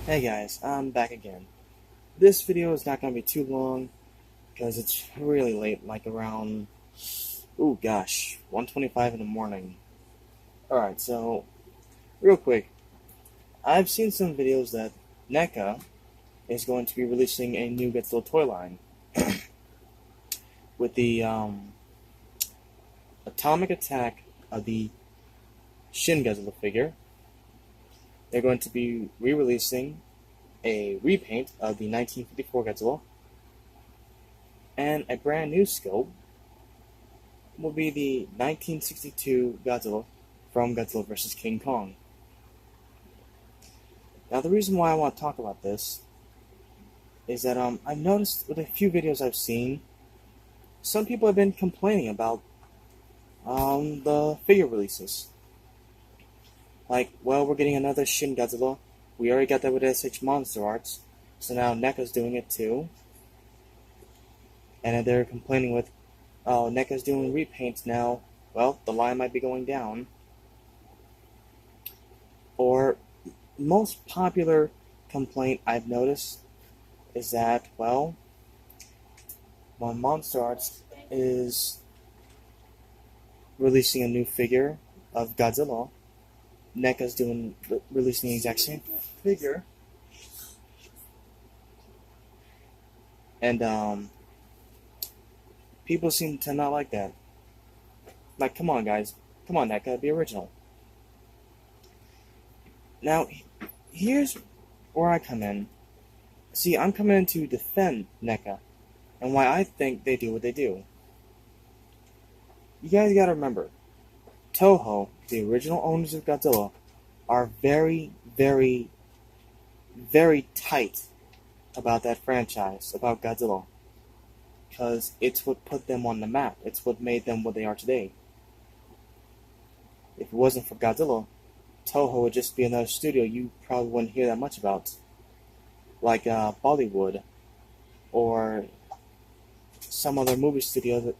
Hey guys, I'm back again. This video is not going to be too long because it's really late, like around, oh gosh, 1:25 in the morning. Alright, so, real quick, I've seen some videos that NECA is going to be releasing a new Godzilla toy line with the atomic attack of the Shin Godzilla figure. They're going to be re-releasing a repaint of the 1954 Godzilla, and a brand new scope will be the 1962 Godzilla from Godzilla vs. King Kong. Now, the reason why I want to talk about this is that I've noticed with a few videos I've seen, some people have been complaining about the figure releases. Like, well, we're getting another Shin Godzilla. We already got that with SH Monster Arts, so now NECA's doing it too. And they're complaining with, oh, NECA's doing repaints now. Well, the line might be going down. Or, most popular complaint I've noticed is that, well, when Monster Arts is releasing a new figure of Godzilla, NECA's releasing the exact same figure. And people seem to not like that. Like, come on, guys. Come on, NECA, be original. Now, here's where I come in. See, I'm coming in to defend NECA and why I think they do what they do. You guys gotta remember, Toho, the original owners of Godzilla, are very, very, very tight about that franchise, about Godzilla. Because it's what put them on the map. It's what made them what they are today. If it wasn't for Godzilla, Toho would just be another studio you probably wouldn't hear that much about. Like Bollywood, or some other movie studio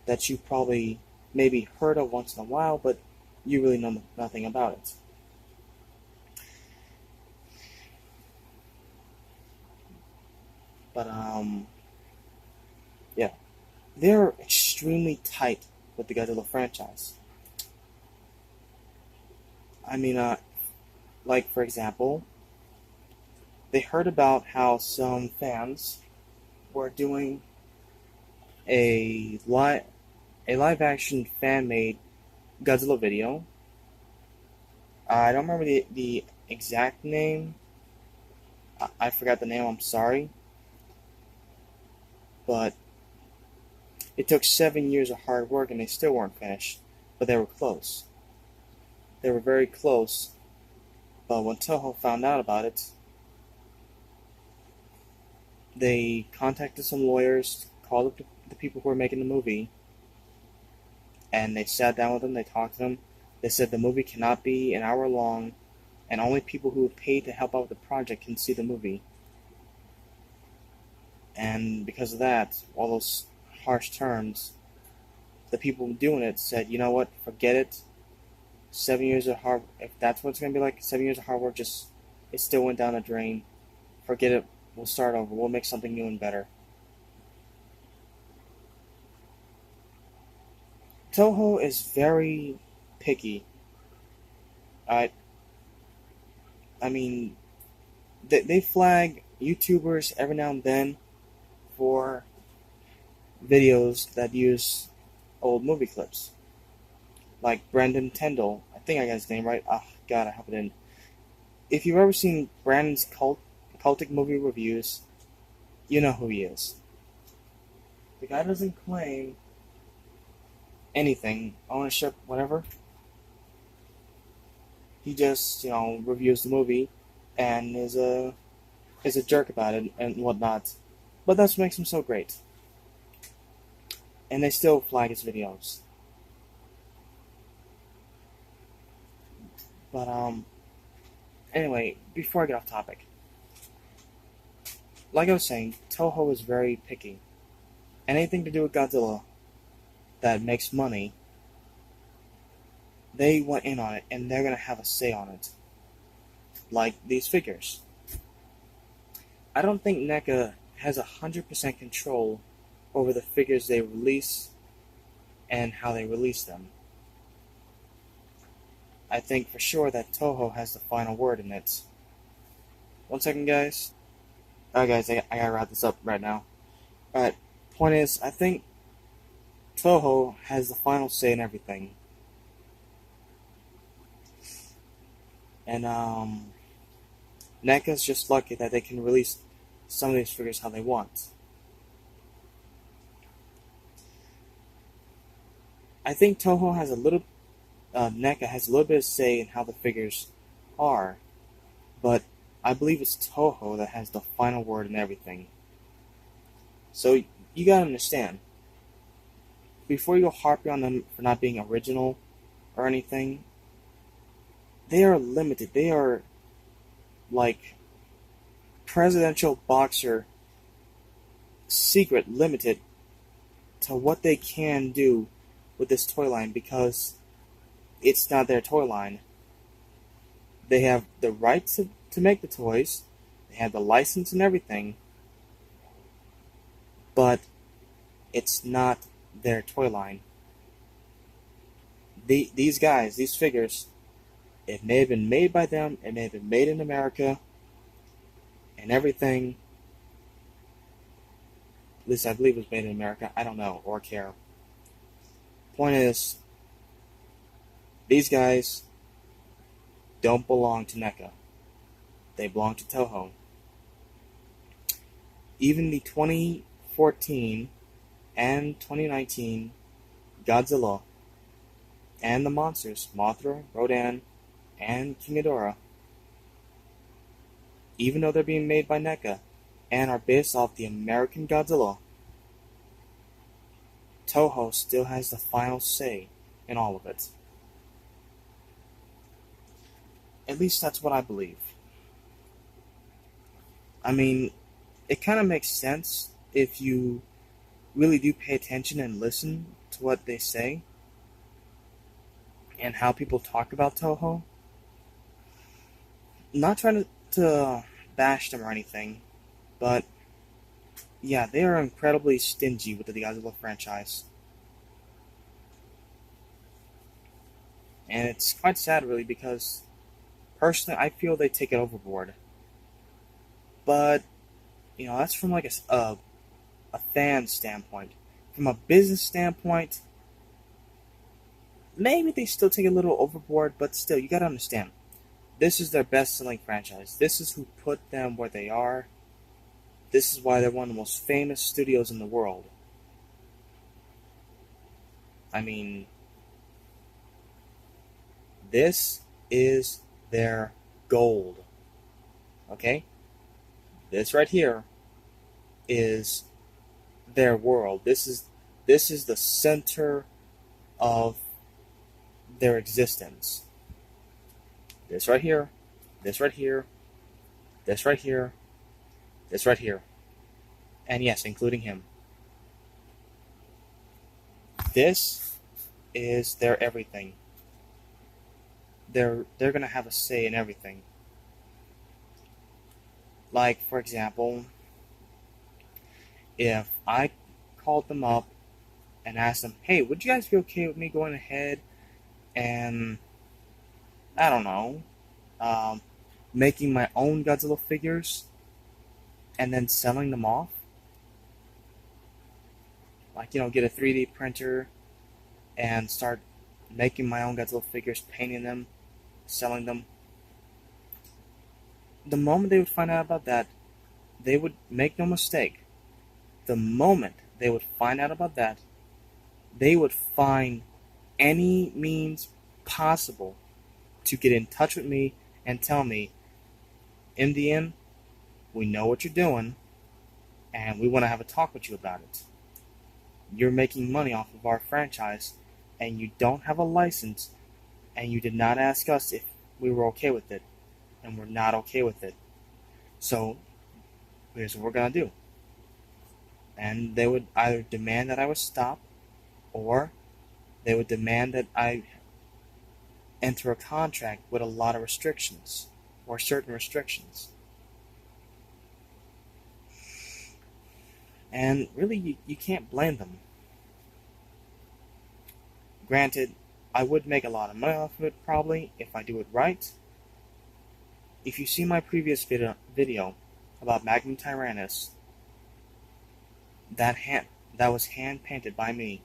that you probably maybe heard of once in a while, but you really know nothing about it. But, yeah. They're extremely tight with the Godzilla franchise. I mean, like, for example, they heard about how some fans were doing a live-action fan-made Godzilla video. I don't remember the exact name. I forgot the name, I'm sorry. But it took 7 years of hard work and they still weren't finished. But they were close. They were very close. But when Toho found out about it, they contacted some lawyers, called up the people who were making the movie, and they sat down with them, they talked to them. They said the movie cannot be an hour long, and only people who have paid to help out with the project can see the movie. And because of that, all those harsh terms, the people doing it said, you know what, forget it. 7 years of hard, if that's what it's going to be like, 7 years of hard work, it still went down the drain. Forget it, we'll start over, we'll make something new and better. Toho is very picky. I mean, they flag YouTubers every now and then for videos that use old movie clips. Like Brandon Tendall. I think I got his name right. Oh, God, I hope I didn't. If you've ever seen Brandon's cultic movie reviews, you know who he is. The guy doesn't claim anything, ownership, whatever. He just, reviews the movie and is a jerk about it and whatnot. But that's what makes him so great. And they still flag his videos. But, anyway, before I get off topic, like I was saying, Toho is very picky. Anything to do with Godzilla that makes money, they went in on it, and they're going to have a say on it. Like these figures. I don't think NECA has 100% control over the figures they release and how they release them. I think for sure that Toho has the final word in it. One second, guys. Alright, guys, I gotta wrap this up right now. Alright, point is, I think Toho has the final say in everything. And, NECA's just lucky that they can release some of these figures how they want. I think Toho has a little, NECA has a little bit of say in how the figures are, but I believe it's Toho that has the final word in everything. So you gotta understand, before you go harping on them for not being original or anything, they are limited. They are like presidential boxer secret limited to what they can do with this toy line because it's not their toy line. They have the rights to make the toys, they have the license and everything, but it's not their toy line. These guys, these figures, it may have been made by them, it may have been made in America, and everything. At least I believe it was made in America. I don't know or care. Point is, these guys don't belong to NECA. They belong to Toho. Even the 2014 and 2019 Godzilla and the monsters, Mothra, Rodan, and King Ghidorah, even though they're being made by NECA and are based off the American Godzilla, Toho still has the final say in all of it. At least that's what I believe. I mean, it kind of makes sense if you really do pay attention and listen to what they say and how people talk about Toho. Not trying to bash them or anything, but yeah, they are incredibly stingy with the Godzilla franchise. And it's quite sad, really, because personally, I feel they take it overboard. But, you know, that's from like a fan standpoint. From a business standpoint, maybe they still take it a little overboard, but still, you gotta understand. This is their best-selling franchise. This is who put them where they are. This is why they're one of the most famous studios in the world. I mean, this is their gold. Okay? This right here is their world. This is the center of their existence. This right here, this right here, this right here, this right here. And yes, including him. This is their everything. They're gonna have a say in everything. Like, for example, if I called them up and asked them, hey, would you guys be okay with me going ahead and, I don't know, making my own Godzilla figures and then selling them off? Like, you know, get a 3D printer and start making my own Godzilla figures, painting them, selling them. The moment they would find out about that, they would make no mistake. The moment they would find out about that, they would find any means possible to get in touch with me and tell me, MDN, we know what you're doing, and we want to have a talk with you about it. You're making money off of our franchise, and you don't have a license, and you did not ask us if we were okay with it, and we're not okay with it. So, here's what we're going to do. And they would either demand that I would stop, or they would demand that I enter a contract with a lot of restrictions, or certain restrictions. And really, you can't blame them. Granted, I would make a lot of money off of it probably if I do it right. If you see my previous video about Magnum Tyrannus, that was hand painted by me.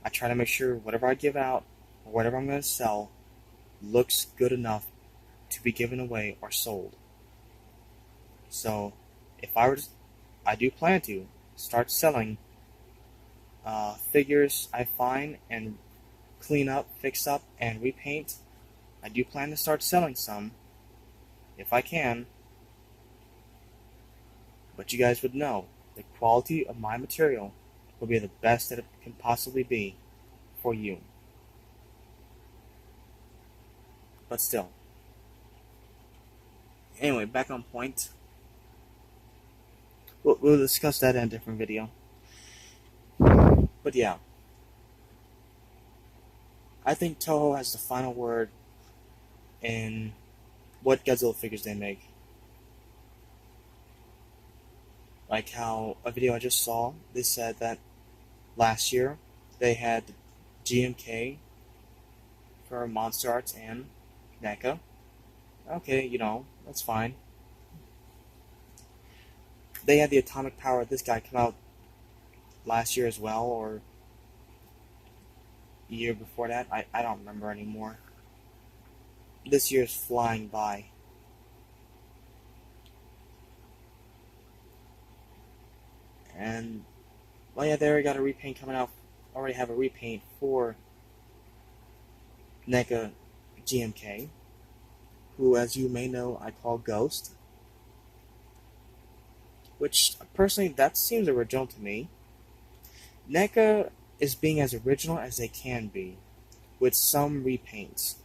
I try to make sure whatever I give out or whatever I'm going to sell looks good enough to be given away or sold. So, if I do plan to start selling figures I find and clean up, fix up, and repaint. I do plan to start selling some, if I can. But you guys would know the quality of my material will be the best that it can possibly be for you. But still. Anyway, back on point. We'll discuss that in a different video. But yeah. I think Toho has the final word in what Godzilla figures they make. Like how a video I just saw, they said that last year they had GMK for Monster Arts and NECA. Okay, that's fine. They had the Atomic Power of this guy come out last year as well, or year before that. I don't remember anymore. This year's flying by. And, well, yeah, they already got a repaint coming out. Already have a repaint for NECA GMK, who, as you may know, I call Ghost. Which, personally, that seems original to me. NECA is being as original as they can be, with some repaints.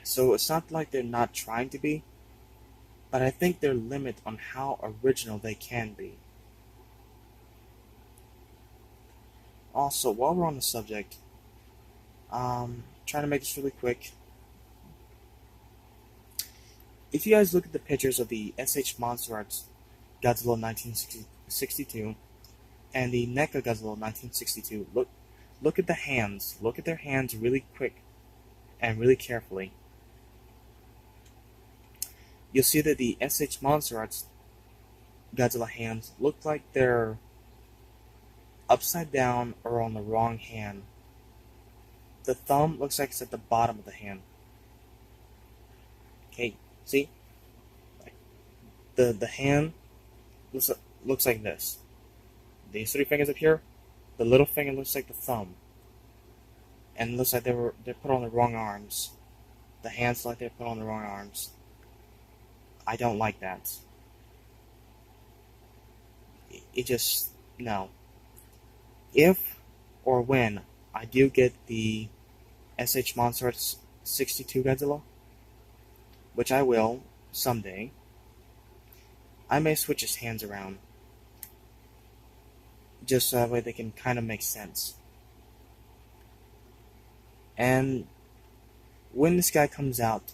So it's not like they're not trying to be, but I think they're limited on how original they can be. Also, while we're on the subject, trying to make this really quick. If you guys look at the pictures of the SH Monster Arts Godzilla 1962 and the NECA Godzilla 1962, look at the hands. Look at their hands really quick and really carefully. You'll see that the SH Monster Arts Godzilla hands look like they're upside down or on the wrong hand. The thumb looks like it's at the bottom of the hand. Okay, see? The hand looks like this. These three fingers up here, the little finger looks like the thumb. And it looks like they're put on the wrong arms. The hands look like they're put on the wrong arms. I don't like that. It just, no. If or when I do get the SH Monster Arts 62 Godzilla, which I will someday, I may switch his hands around. Just so that way they can kind of make sense. And when this guy comes out,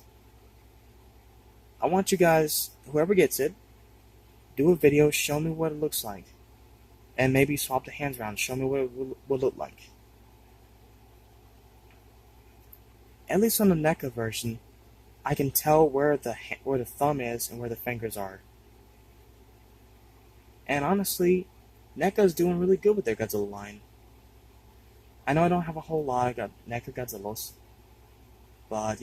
I want you guys, whoever gets it, do a video, show me what it looks like. And maybe swap the hands around, show me what it will look like. At least on the NECA version, I can tell where the thumb is and where the fingers are. And honestly, NECA is doing really good with their Godzilla line. I know I don't have a whole lot of NECA Godzillas, but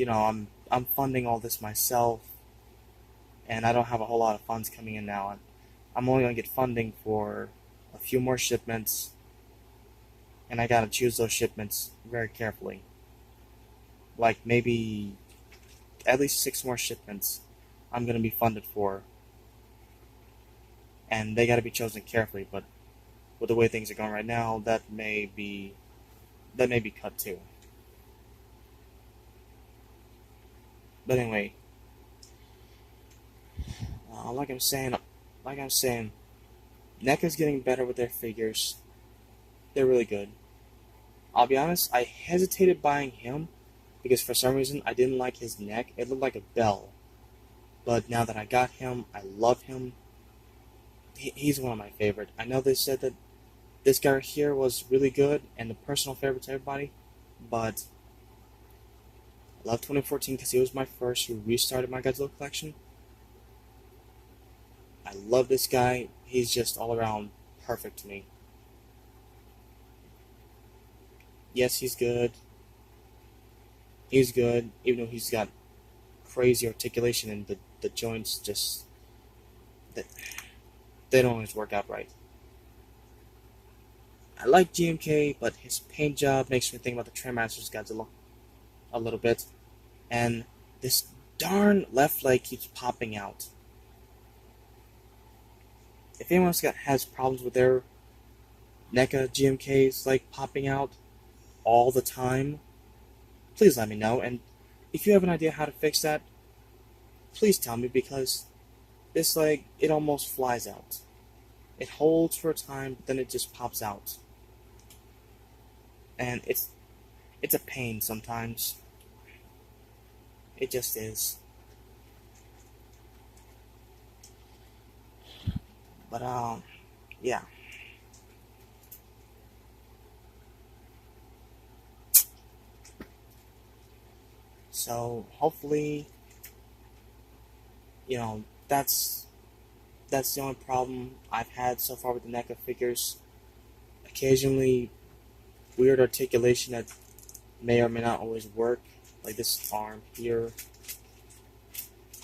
I'm funding all this myself, and I don't have a whole lot of funds coming in now. And I'm only gonna get funding for a few more shipments, and I gotta choose those shipments very carefully. Like maybe at least 6 more shipments I'm gonna be funded for, and they gotta be chosen carefully. But with the way things are going right now, that may be cut too. But anyway, like I'm saying, NECA's getting better with their figures. They're really good. I'll be honest, I hesitated buying him because for some reason I didn't like his neck. It looked like a bell. But now that I got him, I love him. he's one of my favorite. I know they said that this guy here was really good and a personal favorite to everybody, but I love 2014 because he was my first who restarted my Godzilla collection. I love this guy. He's just all around perfect to me. Yes, he's good. He's good, even though he's got crazy articulation and the joints just they don't always work out right. I like GMK, but his paint job makes me think about the Trendmasters Godzilla a little bit. And this darn left leg keeps popping out. If anyone else has problems with their NECA GMK's leg popping out all the time, please let me know. And if you have an idea how to fix that, please tell me, because this leg, it almost flies out. It holds for a time, but then it just pops out. And it's a pain sometimes. It just is. But yeah. So hopefully, that's the only problem I've had so far with the NECA figures. Occasionally, weird articulation that may or may not always work, like this arm here.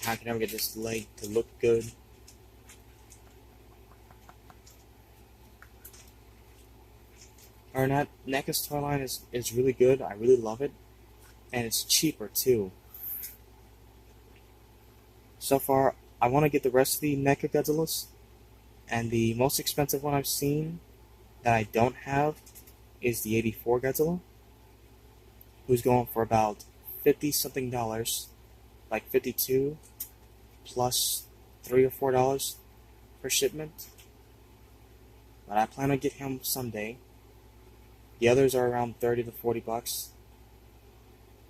I can never get this leg to look good. Or not, NECA's toy line is really good. I really love it, and it's cheaper too. So far, I want to get the rest of the NECA Godzillas, and the most expensive one I've seen that I don't have is the 84 Godzilla, who's going for about $50-something, like 52 plus $3 or $4 per shipment. But I plan to get him someday. The others are around 30 to 40 bucks.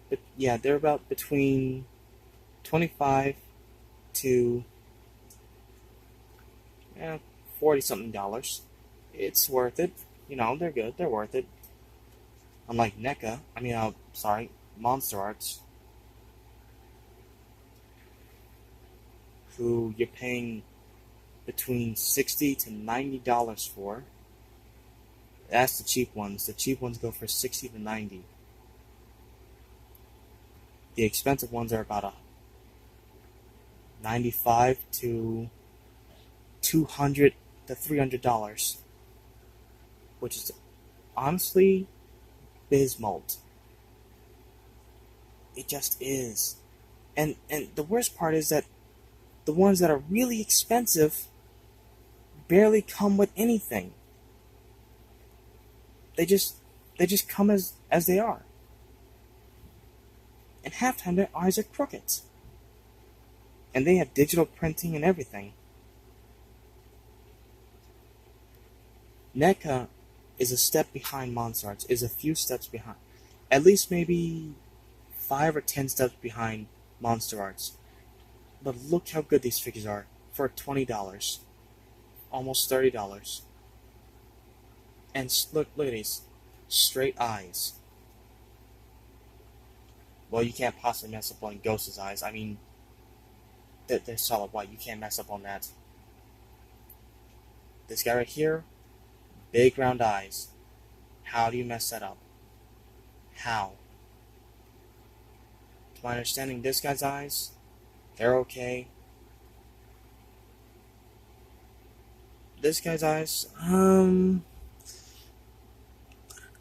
But yeah, they're about between 25 to 40-something dollars. It's worth it. They're good. They're worth it. Unlike NECA, Monster Arts, who you're paying between $60 to $90 for. That's the cheap ones. The cheap ones go for $60 to $90. The expensive ones are about $95 to $200 to $300, which is honestly abysmal. It just is. And the worst part is that the ones that are really expensive barely come with anything. They just come as they are. And half time their eyes are crooked. And they have digital printing and everything. NECA is a step behind Monster Arts, is a few steps behind. At least maybe 5 or 10 steps behind Monster Arts. But look how good these figures are for $20. Almost $30. And look at these. Straight eyes. Well, you can't possibly mess up on Ghost's eyes. I mean, they're solid white. You can't mess up on that. This guy right here, big round eyes. How do you mess that up? How? To my understanding, this guy's eyes, they're okay. This guy's eyes,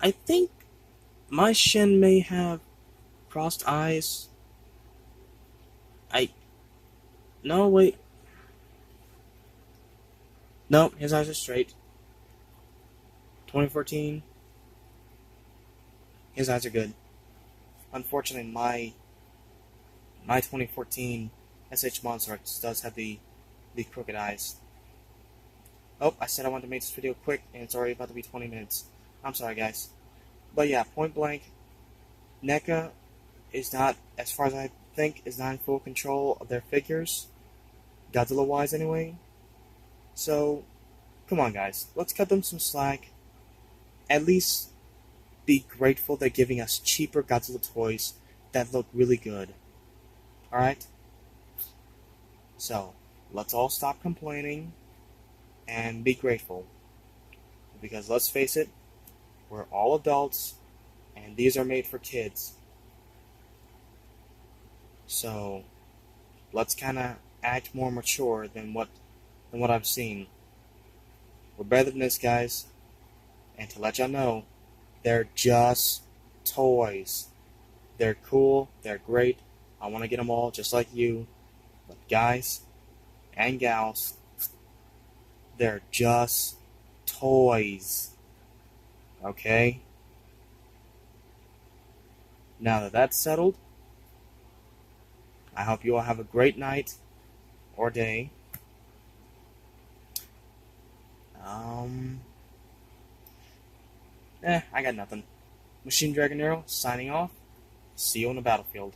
I think my Shin may have crossed eyes. No, wait. No, his eyes are straight. 2014, his eyes are good. Unfortunately, my 2014 SH Monster Arts does have the crooked eyes. Oh, I said I wanted to make this video quick, and it's already about to be 20 minutes. I'm sorry, guys. But yeah, point blank, NECA is not, as far as I think, is not in full control of their figures, Godzilla-wise anyway. So, Come on, guys. Let's cut them some slack. At least be grateful they're giving us cheaper Godzilla toys that look really good. Alright? So, let's all stop complaining and be grateful. Because let's face it, we're all adults, and these are made for kids. So, let's kind of act more mature than what I've seen. We're better than this, guys. And to let y'all know, they're just toys. They're cool, they're great. I want to get them all just like you. But guys and gals, they're just toys. Okay? Now that that's settled, I hope you all have a great night or day. I got nothing. Machine Dragon Arrow signing off. See you on the battlefield.